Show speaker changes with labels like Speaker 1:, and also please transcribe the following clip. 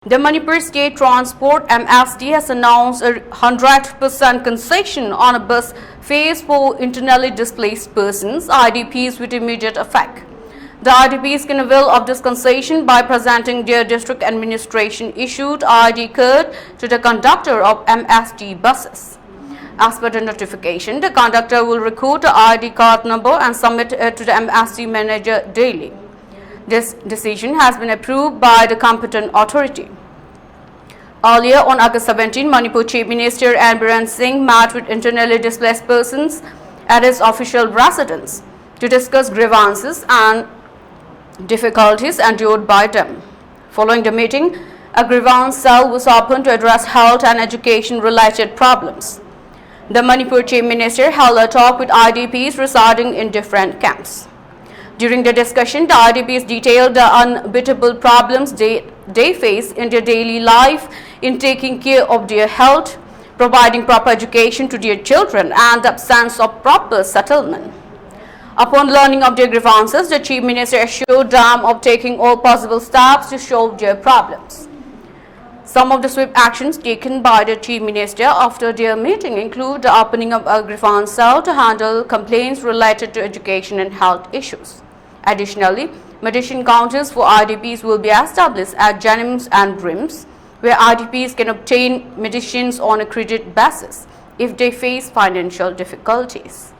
Speaker 1: The Manipur State Transport MST has announced a 100% concession on a bus fares for internally displaced persons, IDPs, with immediate effect. The IDPs can avail of this concession by presenting their district administration issued ID card to the conductor of MST buses. As per the notification, the conductor will record the ID card number and submit it to the MST manager daily. This decision has been approved by the competent authority. Earlier on August 17, Manipur Chief Minister Biren Singh met with internally displaced persons at his official residence to discuss grievances and difficulties endured by them. Following the meeting, a grievance cell was opened to address health and education-related problems. The Manipur Chief Minister held a talk with IDPs residing in different camps. During the discussion, the IDPs detailed the unbeatable problems they face in their daily life in taking care of their health, providing proper education to their children, and the absence of proper settlement. Upon learning of their grievances, the Chief Minister assured them of taking all possible steps to solve their problems. Some of the swift actions taken by the Chief Minister after their meeting include the opening of a grievance cell to handle complaints related to education and health issues. Additionally, medication counters for IDPs will be established at Janims and Brims, where IDPs can obtain medicines on a credit basis if they face financial difficulties.